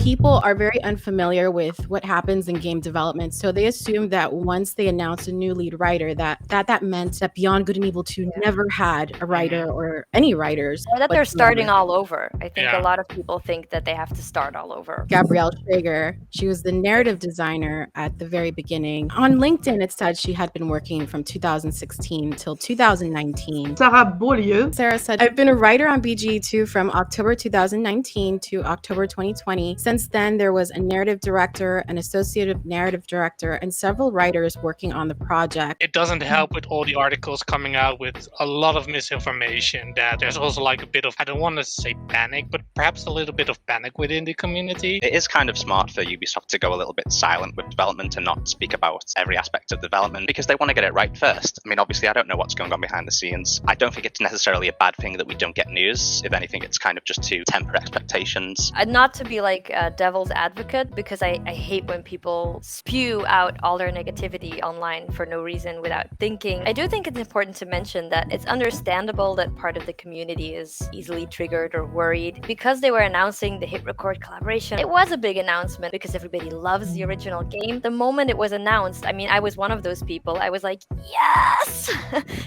People are very unfamiliar with what happens in game development, so they assume that once they announce a new lead writer, that meant that Beyond Good and Evil 2 never had a writer or any writers. Or that they're starting all over. I think Yeah. a lot of people think that they have to start all over. Gabrielle Traeger, she was the narrative designer at the very beginning. On LinkedIn, it said she had been working from 2016 till 2019. Sarah Beaulieu. Sarah said, I've been a writer on BGE2 from October 2019 to October 2020. Since then, there was a narrative director, an associative narrative director, and several writers working on the project. It doesn't help with all the articles coming out with a lot of misinformation that there's also like a bit of, I don't want to say panic, but perhaps a little bit of panic within the community. It is kind of smart for Ubisoft to go a little bit silent with development and not speak about every aspect of development because they want to get it right first. I mean, obviously, I don't know what's going on behind the scenes. I don't think it's necessarily a bad thing that we don't get news. If anything, it's kind of just to temper expectations. Not to be like a devil's advocate, because I hate when people spew out all their negativity online for no reason without thinking. I do think it's important to mention that it's understandable that part of the community is easily triggered or worried. Because they were announcing the Hit Record collaboration, it was a big announcement because everybody loves the original game. The moment it was announced, I mean, I was one of those people. I was like, yes!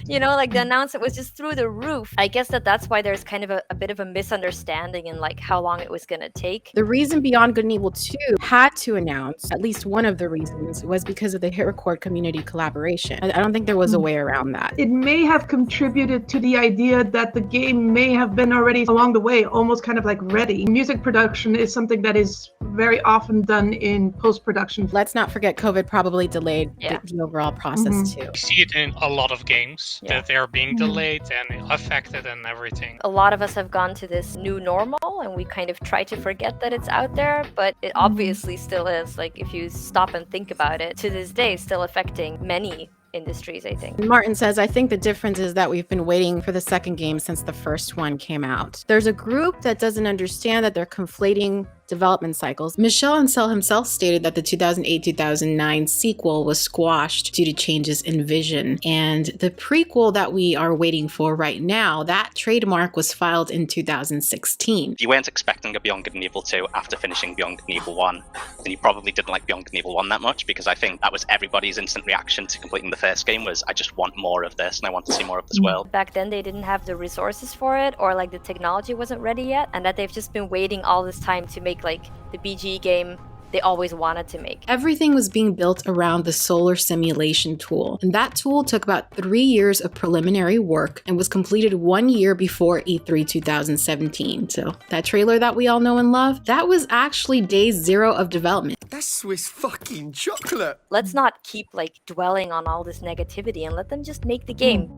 You know, like the announcement was just through the roof. I guess that's why there's kind of a bit of a misunderstanding in like how long it was going to take. The reason Beyond Good and Evil 2 had to announce, at least one of the reasons, was because of the Hit Record community collaboration. I don't think there was a way around that. It may have contributed to the idea that the game may have been already along the way, almost kind of like ready. Music production is something that is very often done in post-production. Let's not forget COVID probably delayed the overall process too. We see it in a lot of games that they're being delayed and affected and everything. A lot of us have gone to this new normal and we kind of try to forget that it's out there, but it obviously still is. Like if you stop and think about it, to this day still affecting many industries, I think. Martin says, I think the difference is that we've been waiting for the second game since the first one came out. There's a group that doesn't understand that they're conflating development cycles. Michel Ancel himself stated that the 2008-2009 sequel was squashed due to changes in vision. And the prequel that we are waiting for right now, that trademark was filed in 2016. You weren't expecting a Beyond Good and Evil 2 after finishing Beyond Good and Evil 1, then you probably didn't like Beyond Good and Evil 1 that much, because I think that was everybody's instant reaction to completing the first game was, I just want more of this and I want to see more of this world. Back then they didn't have the resources for it, or like the technology wasn't ready yet, and that they've just been waiting all this time to make like the BGE game they always wanted to make. Everything was being built around the solar simulation tool, and that tool took about 3 years of preliminary work and was completed 1 year before E3 2017. So that trailer that we all know and love, that was actually day 0 of development. That's Swiss fucking chocolate. Let's not keep like dwelling on all this negativity and let them just make the game.